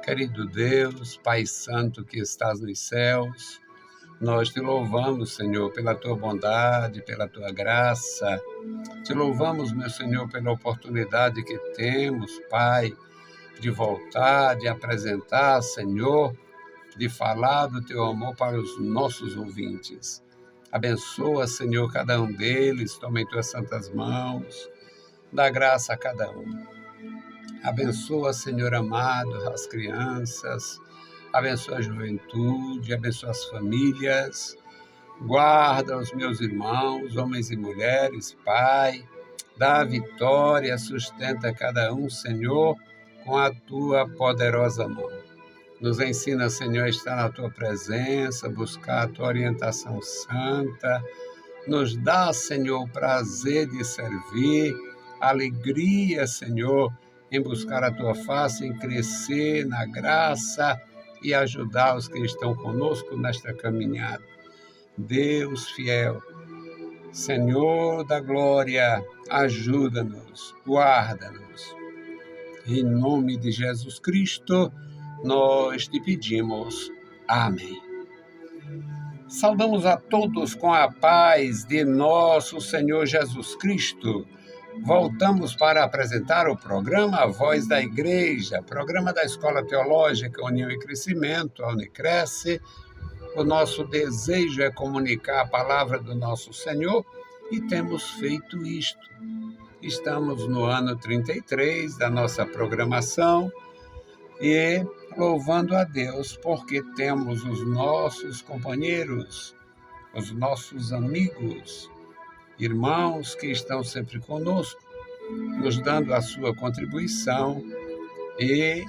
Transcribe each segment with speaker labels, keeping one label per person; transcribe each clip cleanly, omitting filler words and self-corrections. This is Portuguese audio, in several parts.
Speaker 1: Querido Deus, Pai Santo que estás nos céus, nós te louvamos, Senhor, pela tua bondade, pela tua graça. Te louvamos, meu Senhor, pela oportunidade que temos, Pai, de voltar, de apresentar, Senhor, de falar do teu amor para os nossos ouvintes. Abençoa, Senhor, cada um deles, toma em tuas santas mãos, dá graça a cada um. Abençoa, Senhor amado, as crianças, abençoa a juventude, abençoa as famílias, guarda os meus irmãos, homens e mulheres, Pai, dá vitória, sustenta cada um, Senhor, com a tua poderosa mão. Nos ensina, Senhor, a estar na tua presença, buscar a tua orientação santa. Nos dá, Senhor, o prazer de servir, alegria, Senhor, em buscar a tua face, em crescer na graça e ajudar os que estão conosco nesta caminhada. Deus fiel, Senhor da glória, ajuda-nos, guarda-nos. Em nome de Jesus Cristo, nós te pedimos. Amém. Saudamos a todos com a paz de nosso Senhor Jesus Cristo. Voltamos para apresentar o programa A Voz da Igreja, programa da Escola Teológica União e Crescimento, a Unicresce. O nosso desejo é comunicar a palavra do nosso Senhor e temos feito isto. Estamos no ano 33 da nossa programação e louvando a Deus porque temos os nossos companheiros, os nossos amigos, irmãos que estão sempre conosco, nos dando a sua contribuição e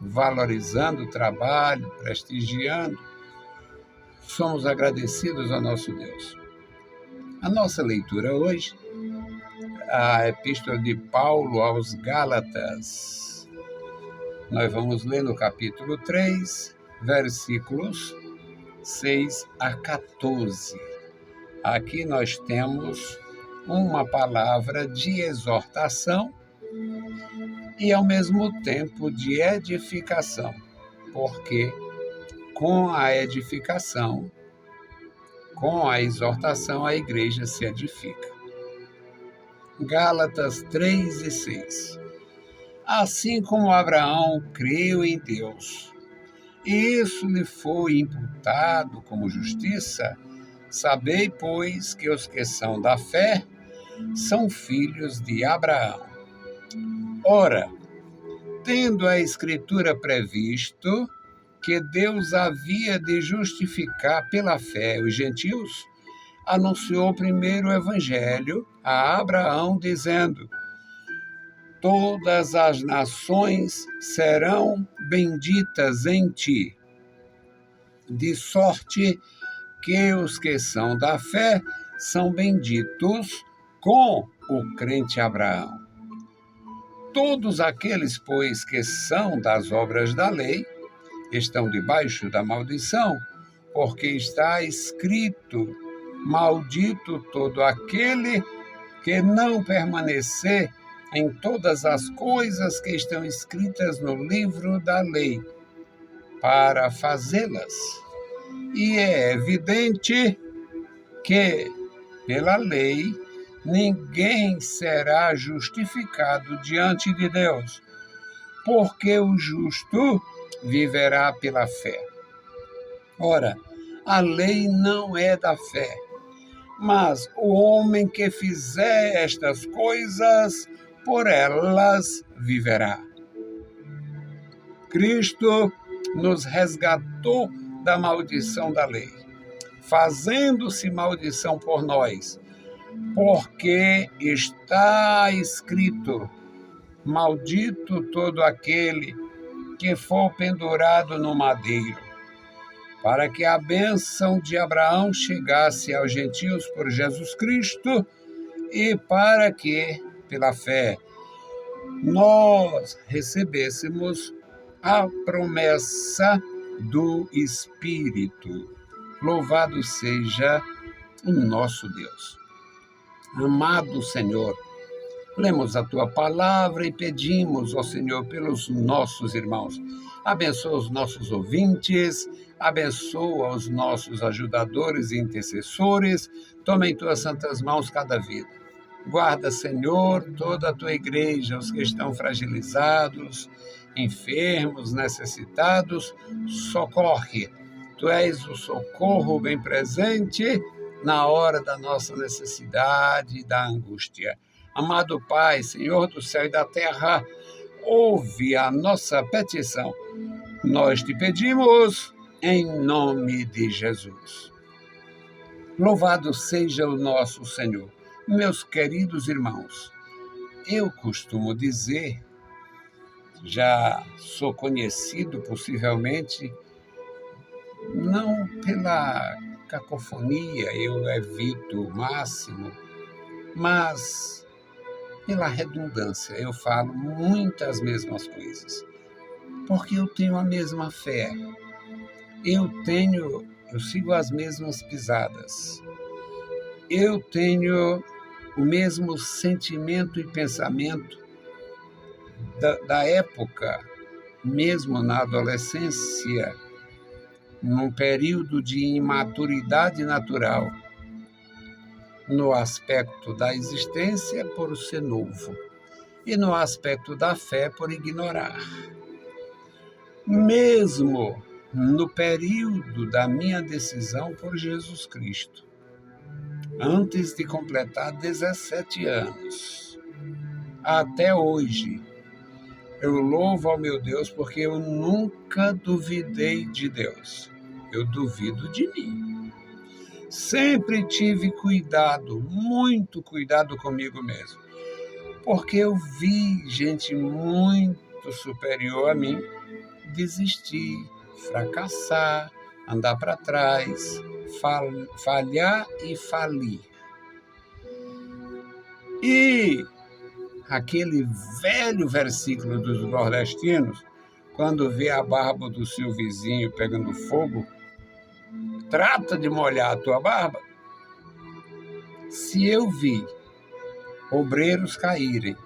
Speaker 1: valorizando o trabalho, prestigiando. Somos agradecidos ao nosso Deus. A nossa leitura hoje, a Epístola de Paulo aos Gálatas. Nós vamos ler no capítulo 3, versículos 6 a 14. Aqui nós temos uma palavra de exortação e, ao mesmo tempo, de edificação, porque com a edificação, com a exortação, a igreja se edifica. Gálatas 3 e 6. Assim como Abraão creu em Deus, e isso lhe foi imputado como justiça, sabei, pois, que os que são da fé são filhos de Abraão. Ora, tendo a Escritura previsto que Deus havia de justificar pela fé os gentios, anunciou primeiro o Evangelho a Abraão, dizendo: todas as nações serão benditas em ti, de sorte que os que são da fé são benditos com o crente Abraão. Todos aqueles, pois, que são das obras da lei, estão debaixo da maldição, porque está escrito: maldito todo aquele que não permanecer em todas as coisas que estão escritas no livro da lei, para fazê-las. E é evidente que, pela lei, ninguém será justificado diante de Deus, porque o justo viverá pela fé. Ora, a lei não é da fé, mas o homem que fizer estas coisas, por elas viverá. Cristo nos resgatou da maldição da lei, fazendo-se maldição por nós, porque está escrito: maldito todo aquele que for pendurado no madeiro, para que a bênção de Abraão chegasse aos gentios por Jesus Cristo e para que, pela fé, nós recebêssemos a promessa do Espírito. Louvado seja o nosso Deus. Amado Senhor, Lemos a tua palavra e pedimos ao Senhor pelos nossos irmãos. Abençoa os nossos ouvintes, abençoa os nossos ajudadores e intercessores. Toma em tuas santas mãos cada vida. Guarda, Senhor, toda a tua igreja, os que estão fragilizados, enfermos, necessitados. Socorre. Tu és o socorro bem presente na hora da nossa necessidade e da angústia. Amado Pai, Senhor do céu e da terra, ouve a nossa petição. Nós te pedimos em nome de Jesus. Louvado seja o nosso Senhor. Meus queridos irmãos, eu costumo dizer, já sou conhecido possivelmente, não pela cacofonia, eu evito o máximo, mas pela redundância, eu falo muitas mesmas coisas, porque eu tenho a mesma fé, eu sigo as mesmas pisadas, eu tenho o mesmo sentimento e pensamento da época, mesmo na adolescência, num período de imaturidade natural, no aspecto da existência por ser novo e no aspecto da fé por ignorar. Mesmo no período da minha decisão por Jesus Cristo, antes de completar 17 anos, até hoje, eu louvo ao meu Deus porque eu nunca duvidei de Deus. Eu duvido de mim. Sempre tive cuidado, muito cuidado comigo mesmo, porque eu vi gente muito superior a mim desistir, fracassar, andar para trás, falhar e falir. E aquele velho versículo dos nordestinos, quando vê a barba do seu vizinho pegando fogo, trata de molhar a tua barba. Se eu vi obreiros caírem,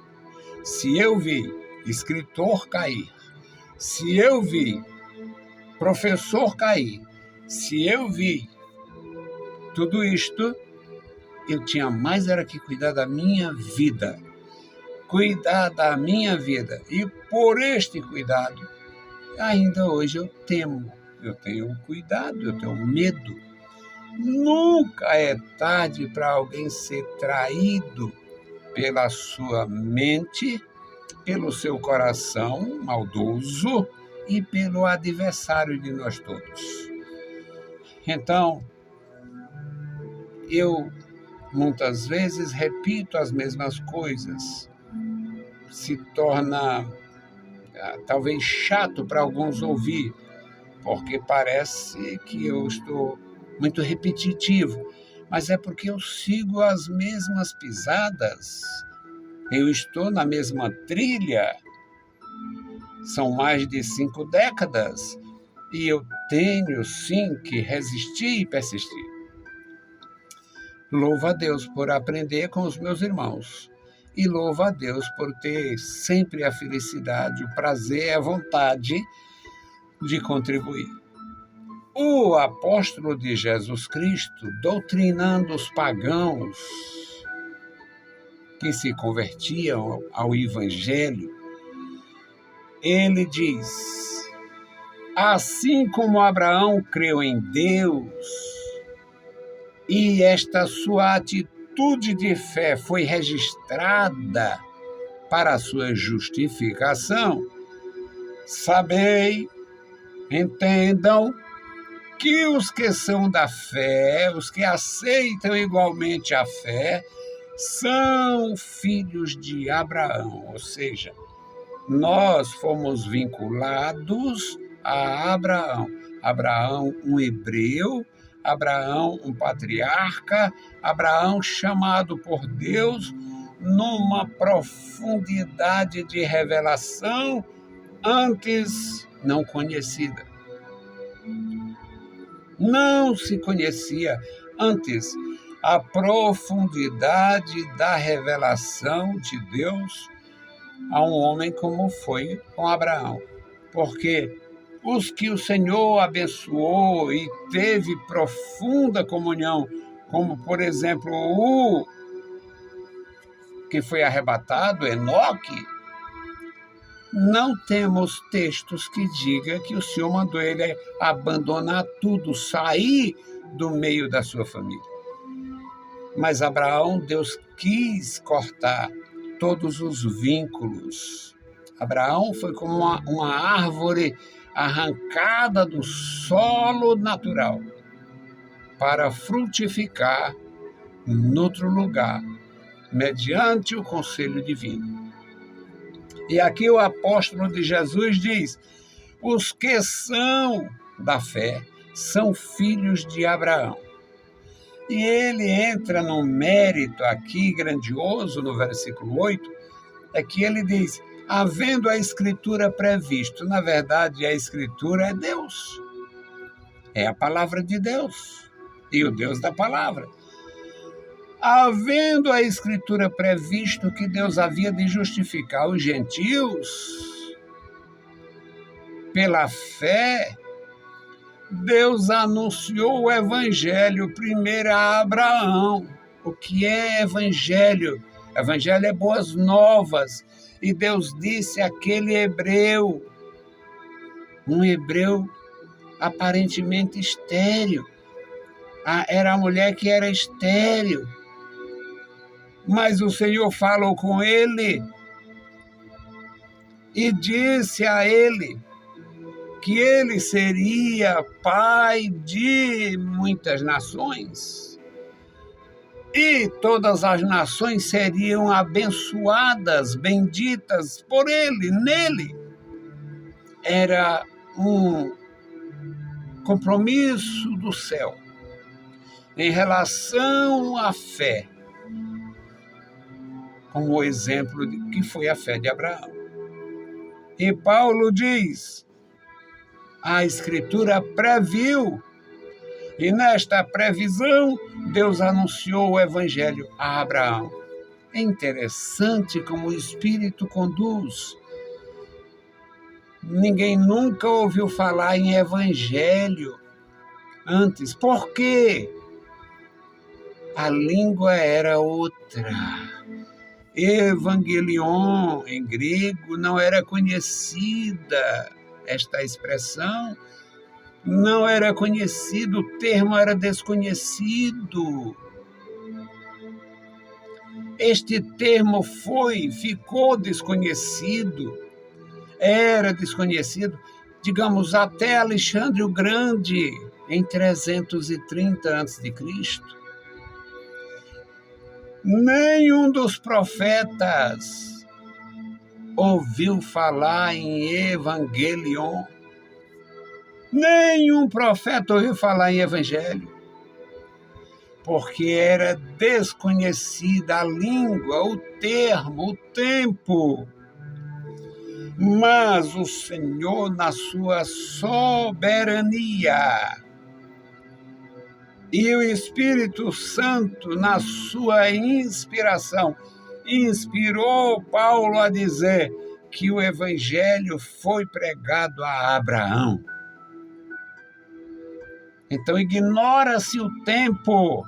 Speaker 1: se eu vi escritor cair, se eu vi professor cair, se eu vi tudo isto, eu tinha mais era que cuidar da minha vida. Cuidar da minha vida. E por este cuidado, ainda hoje eu temo. Eu tenho cuidado, eu tenho medo. Nunca é tarde para alguém ser traído pela sua mente, pelo seu coração maldoso e pelo adversário de nós todos. Então, eu muitas vezes repito as mesmas coisas. Se torna talvez chato para alguns ouvir, porque parece que eu estou muito repetitivo, mas é porque eu sigo as mesmas pisadas, eu estou na mesma trilha, são mais de 5 décadas, e eu tenho sim que resistir e persistir. Louvo a Deus por aprender com os meus irmãos, e louvo a Deus por ter sempre a felicidade, o prazer e a vontade de contribuir. O apóstolo de Jesus Cristo, doutrinando os pagãos que se convertiam ao Evangelho, ele diz: assim como Abraão creu em Deus, e esta sua atitude de fé foi registrada para a sua justificação, sabei, entendam, que os que são da fé, os que aceitam igualmente a fé, são filhos de Abraão, ou seja, nós fomos vinculados a Abraão. Abraão, um hebreu, Abraão, um patriarca, Abraão chamado por Deus numa profundidade de revelação antes não conhecida. Não se conhecia antes a profundidade da revelação de Deus a um homem como foi com Abraão. Porque os que o Senhor abençoou e teve profunda comunhão, como, por exemplo, o que foi arrebatado, Enoque, não temos textos que digam que o Senhor mandou ele abandonar tudo, sair do meio da sua família. Mas Abraão, Deus quis cortar todos os vínculos. Abraão foi como uma árvore arrancada do solo natural para frutificar noutro lugar, mediante o conselho divino. E aqui o apóstolo de Jesus diz: os que são da fé são filhos de Abraão. E ele entra num mérito aqui grandioso no versículo 8, é que ele diz: havendo a Escritura previsto. Na verdade, a Escritura é Deus. É a palavra de Deus e o Deus da palavra. Havendo a Escritura previsto que Deus havia de justificar os gentios pela fé, Deus anunciou o Evangelho primeiro a Abraão. O que é Evangelho? Evangelho é boas novas. E Deus disse àquele hebreu, um hebreu aparentemente estéril. Era a mulher que era estéril. Mas o Senhor falou com ele e disse a ele que ele seria pai de muitas nações e todas as nações seriam abençoadas, benditas por ele, nele. Era um compromisso do céu em relação à fé, como o exemplo que foi a fé de Abraão. E Paulo diz: a Escritura previu, e nesta previsão Deus anunciou o Evangelho a Abraão. É interessante como o Espírito conduz. Ninguém nunca ouviu falar em Evangelho antes. Por quê? A língua era outra. Evangelion, em grego, não era conhecida. Esta expressão não era conhecido, o termo era desconhecido. Este termo ficou desconhecido, era desconhecido, digamos, até Alexandre o Grande, em 330 a.C. Nenhum dos profetas ouviu falar em Evangelion. Nenhum profeta ouviu falar em Evangelho, porque era desconhecida a língua, o termo, o tempo. Mas o Senhor, na sua soberania, e o Espírito Santo, na sua inspiração, inspirou Paulo a dizer que o Evangelho foi pregado a Abraão. Então, ignora-se o tempo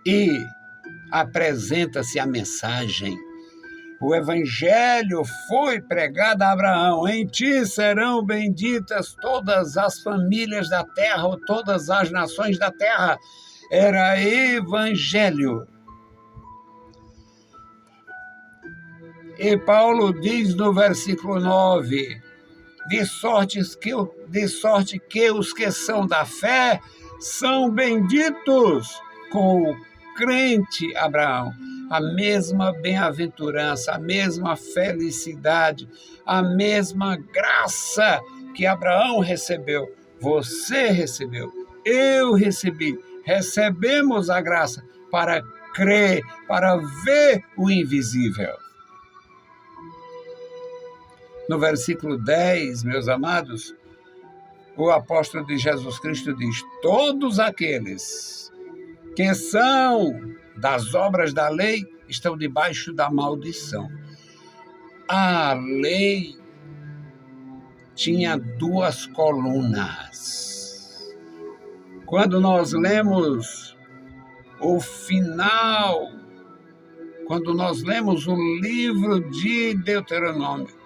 Speaker 1: e apresenta-se a mensagem. O Evangelho foi pregado a Abraão. Em ti serão benditas todas as famílias da terra, ou todas as nações da terra. Era Evangelho. E Paulo diz no versículo 9, de sorte que os que são da fé são benditos com o crente Abraão. A mesma bem-aventurança, a mesma felicidade, a mesma graça que Abraão recebeu, você recebeu, eu recebi. Recebemos a graça para crer, para ver o invisível. No versículo 10, meus amados, o apóstolo de Jesus Cristo diz: todos aqueles que são das obras da lei estão debaixo da maldição. A lei tinha duas colunas. Quando nós lemos o final, quando nós lemos o livro de Deuteronômio,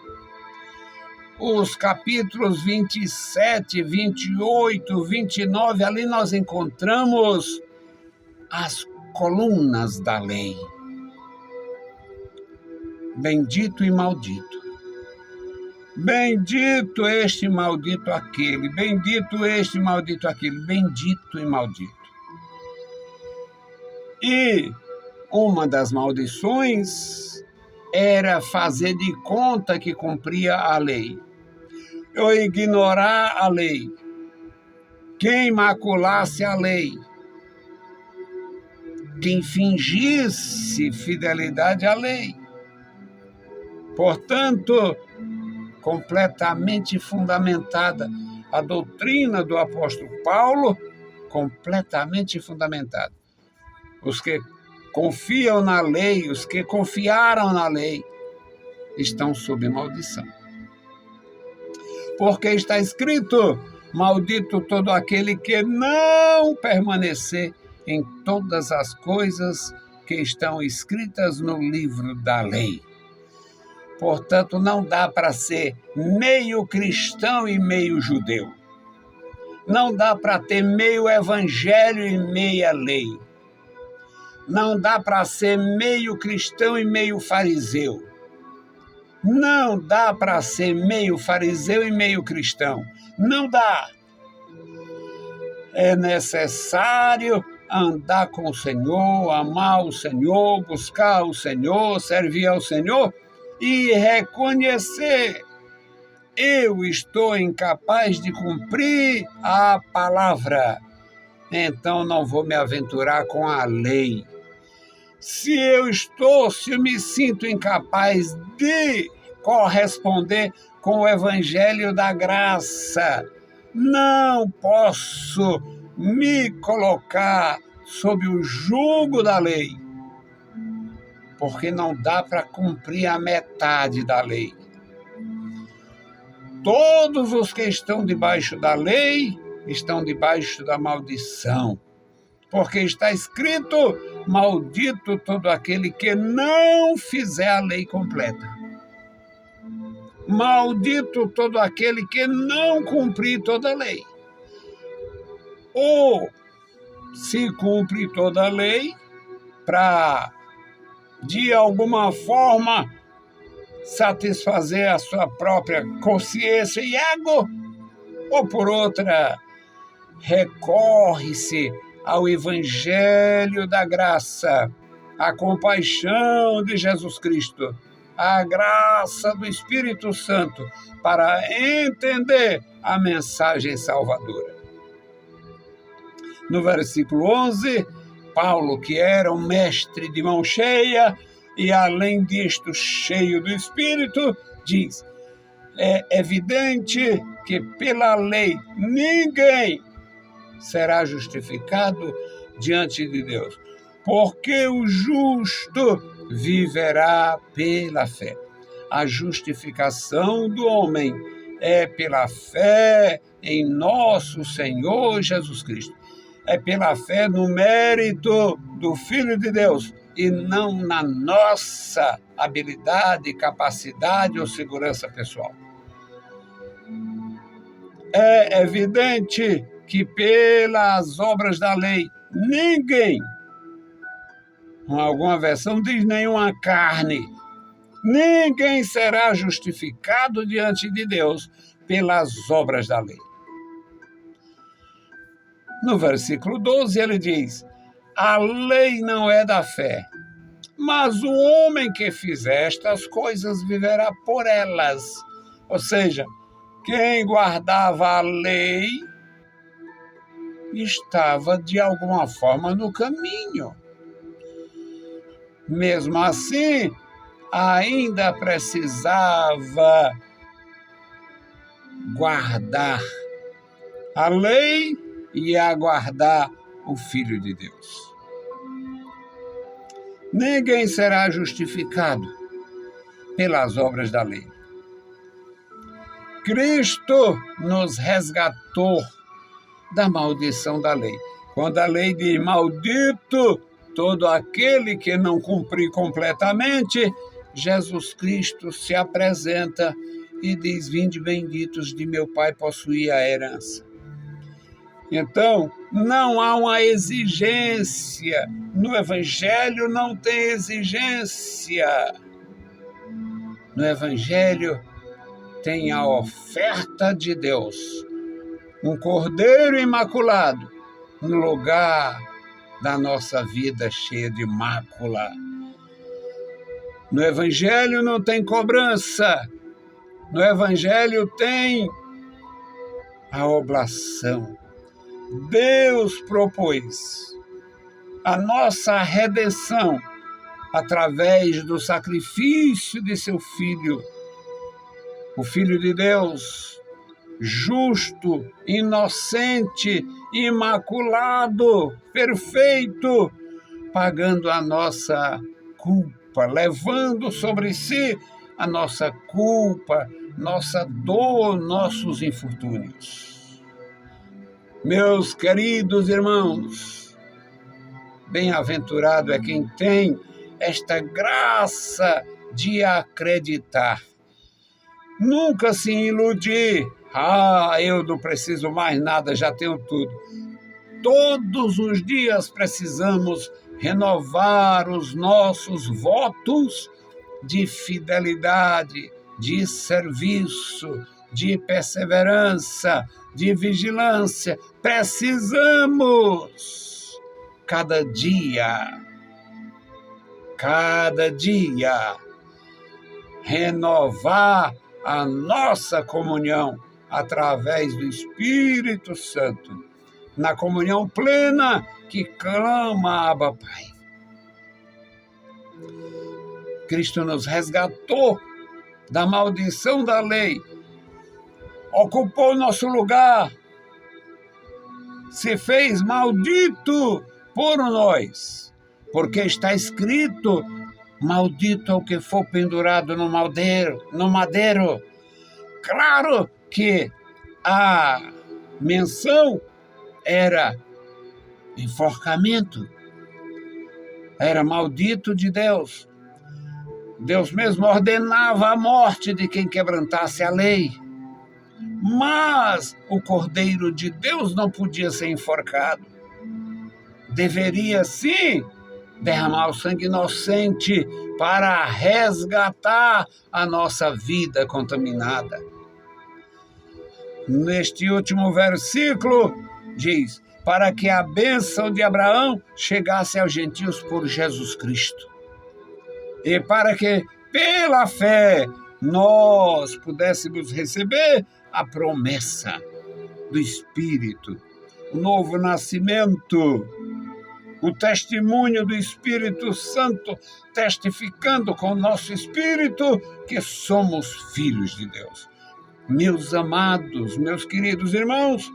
Speaker 1: os capítulos 27, 28, 29, ali nós encontramos as colunas da lei. Bendito e maldito. Bendito este, maldito aquele. Bendito este, maldito aquele. Bendito e maldito. E uma das maldições era fazer de conta que cumpria a lei, ou ignorar a lei. Quem maculasse a lei, quem fingisse fidelidade à lei. Portanto, completamente fundamentada a doutrina do apóstolo Paulo, completamente fundamentada. Os que confiam na lei, os que confiaram na lei, estão sob maldição. Porque está escrito: maldito todo aquele que não permanecer em todas as coisas que estão escritas no livro da lei. Portanto, não dá para ser meio cristão e meio judeu. Não dá para ter meio evangelho e meia lei. Não dá para ser meio cristão e meio fariseu. Não dá para ser meio fariseu e meio cristão. Não dá. É necessário andar com o Senhor, amar o Senhor, buscar o Senhor, servir ao Senhor e reconhecer: eu estou incapaz de cumprir a palavra, então não vou me aventurar com a lei. Se eu me sinto incapaz de corresponder com o evangelho da graça, não posso me colocar sob o jugo da lei, porque não dá para cumprir a metade da lei. Todos os que estão debaixo da lei estão debaixo da maldição, porque está escrito: maldito todo aquele que não fizer a lei completa. Maldito todo aquele que não cumprir toda a lei. Ou se cumpre toda a lei para, de alguma forma, satisfazer a sua própria consciência e ego, ou por outra, recorre-se ao evangelho da graça, à compaixão de Jesus Cristo, à graça do Espírito Santo, para entender a mensagem salvadora. No versículo 11, Paulo, que era um mestre de mão cheia, e além disto cheio do Espírito, diz: é evidente que pela lei ninguém será justificado diante de Deus, porque o justo viverá pela fé. A justificação do homem é pela fé em nosso Senhor Jesus Cristo. É pela fé no mérito do Filho de Deus e não na nossa habilidade, capacidade ou segurança pessoal. É evidente que pelas obras da lei ninguém, em alguma versão diz nenhuma carne, ninguém será justificado diante de Deus pelas obras da lei. No versículo 12 ele diz: a lei não é da fé, mas o homem que fizer estas coisas viverá por elas. Ou seja, quem guardava a lei estava de alguma forma no caminho. Mesmo assim, ainda precisava guardar a lei e aguardar o Filho de Deus. Ninguém será justificado pelas obras da lei. Cristo nos resgatou da maldição da lei. Quando a lei diz maldito todo aquele que não cumprir completamente, Jesus Cristo se apresenta e diz: vinde benditos de meu Pai, possuir a herança. Então, não há uma exigência. No Evangelho não tem exigência. No Evangelho tem a oferta de Deus. Um cordeiro imaculado no lugar da nossa vida cheia de mácula. No Evangelho não tem cobrança. No Evangelho tem a oblação. Deus propôs a nossa redenção através do sacrifício de seu Filho, o Filho de Deus, justo, inocente, imaculado, perfeito, pagando a nossa culpa, levando sobre si a nossa culpa, nossa dor, nossos infortúnios. Meus queridos irmãos, bem-aventurado é quem tem esta graça de acreditar. Nunca se iludir. Eu não preciso mais nada, já tenho tudo. Todos os dias precisamos renovar os nossos votos de fidelidade, de serviço, de perseverança, de vigilância. Precisamos cada dia, renovar a nossa comunhão através do Espírito Santo, na comunhão plena que clama Abba Pai. Cristo nos resgatou da maldição da lei, ocupou nosso lugar, se fez maldito por nós, porque está escrito: maldito é o que for pendurado no madeiro. Claro que a menção era enforcamento, era maldito de Deus. Deus mesmo ordenava a morte de quem quebrantasse a lei. Mas o Cordeiro de Deus não podia ser enforcado. Deveria, sim, derramar o sangue inocente para resgatar a nossa vida contaminada. Neste último versículo, diz: para que a bênção de Abraão chegasse aos gentios por Jesus Cristo. E para que, pela fé, nós pudéssemos receber a promessa do Espírito, o novo nascimento, o testemunho do Espírito Santo, testificando com o nosso espírito que somos filhos de Deus. Meus amados, meus queridos irmãos,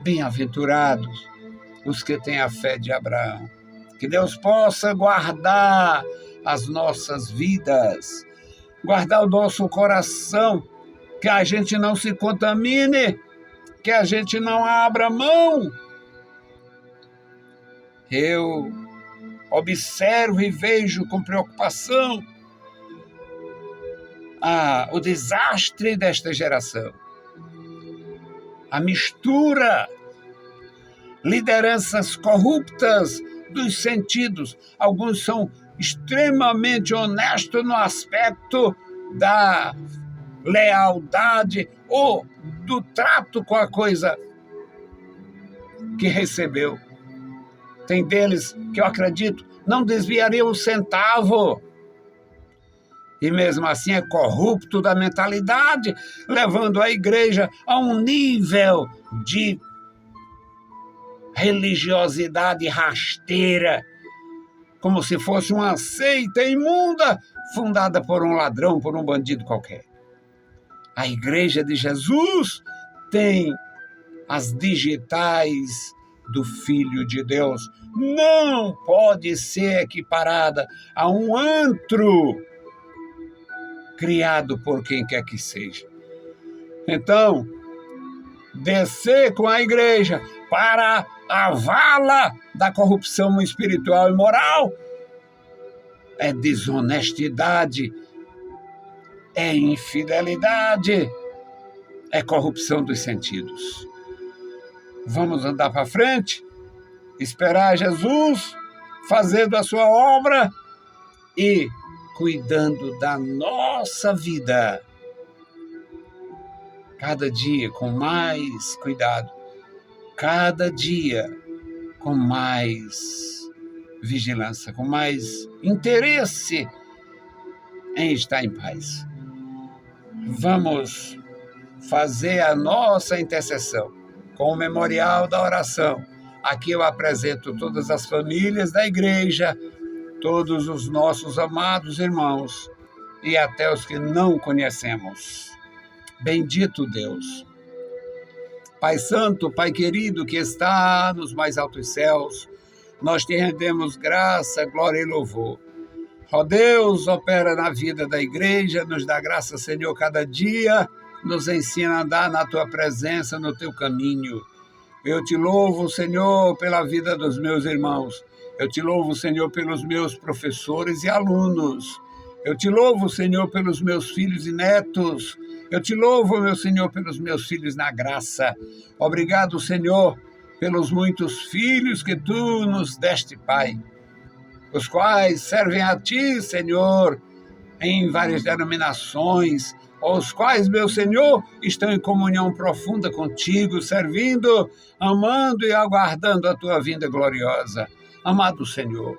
Speaker 1: bem-aventurados os que têm a fé de Abraão. Que Deus possa guardar as nossas vidas, guardar o nosso coração, que a gente não se contamine, que a gente não abra mão. Eu observo e vejo com preocupação o desastre desta geração. A mistura, lideranças corruptas dos sentidos. Alguns são extremamente honestos no aspecto da lealdade ou do trato com a coisa que recebeu. Tem deles que eu acredito não desviariam um centavo. E mesmo assim é corrupto da mentalidade, levando a igreja a um nível de religiosidade rasteira, como se fosse uma seita imunda fundada por um ladrão, por um bandido qualquer. A igreja de Jesus tem as digitais do Filho de Deus. Não pode ser equiparada a um antro criado por quem quer que seja. Então, descer com a igreja para a vala da corrupção espiritual e moral é desonestidade, é infidelidade, é corrupção dos sentidos. Vamos andar para frente, esperar Jesus fazendo a sua obra e cuidando da nossa vida. Cada dia com mais cuidado, cada dia com mais vigilância, com mais interesse em estar em paz. Vamos fazer a nossa intercessão com o memorial da oração. Aqui eu apresento todas as famílias da igreja, todos os nossos amados irmãos e até os que não conhecemos. Bendito Deus, Pai Santo, Pai querido que está nos mais altos céus, nós te rendemos graça, glória e louvor. Ó Deus, opera na vida da igreja, nos dá graça, Senhor, cada dia, nos ensina a andar na tua presença, no teu caminho. Eu te louvo, Senhor, pela vida dos meus irmãos. Eu te louvo, Senhor, pelos meus professores e alunos. Eu te louvo, Senhor, pelos meus filhos e netos. Eu te louvo, meu Senhor, pelos meus filhos na graça. Obrigado, Senhor, pelos muitos filhos que tu nos deste, Pai, os quais servem a ti, Senhor, em várias denominações, os quais, meu Senhor, estão em comunhão profunda contigo, servindo, amando e aguardando a tua vinda gloriosa. Amado Senhor,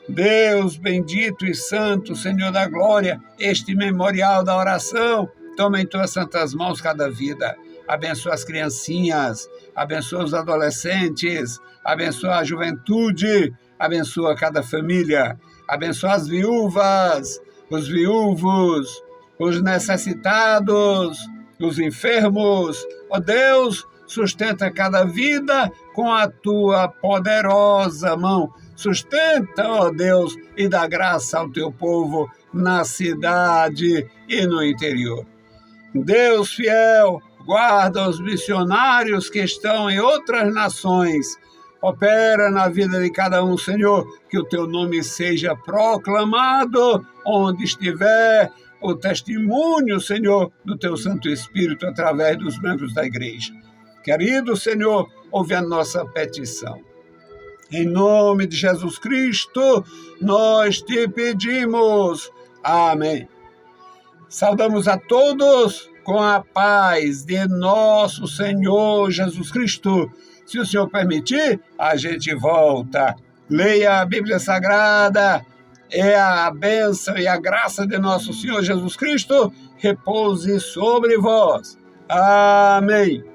Speaker 1: Deus bendito e santo, Senhor da glória, este memorial da oração, toma em tuas santas mãos cada vida. Abençoa as criancinhas, abençoa os adolescentes, abençoa a juventude, abençoa cada família, abençoa as viúvas, os viúvos, os necessitados, os enfermos. Ó Deus, sustenta cada vida com a tua poderosa mão. Sustenta, ó Deus, e dá graça ao teu povo na cidade e no interior. Deus fiel, guarda os missionários que estão em outras nações. Opera na vida de cada um, Senhor, que o teu nome seja proclamado onde estiver, o testemunho, Senhor, do teu Santo Espírito através dos membros da igreja. Querido Senhor, ouve a nossa petição. Em nome de Jesus Cristo, nós te pedimos. Amém. Saudamos a todos com a paz de nosso Senhor Jesus Cristo. Se o Senhor permitir, a gente volta. Leia a Bíblia Sagrada. É a bênção e a graça de nosso Senhor Jesus Cristo repouse sobre vós. Amém.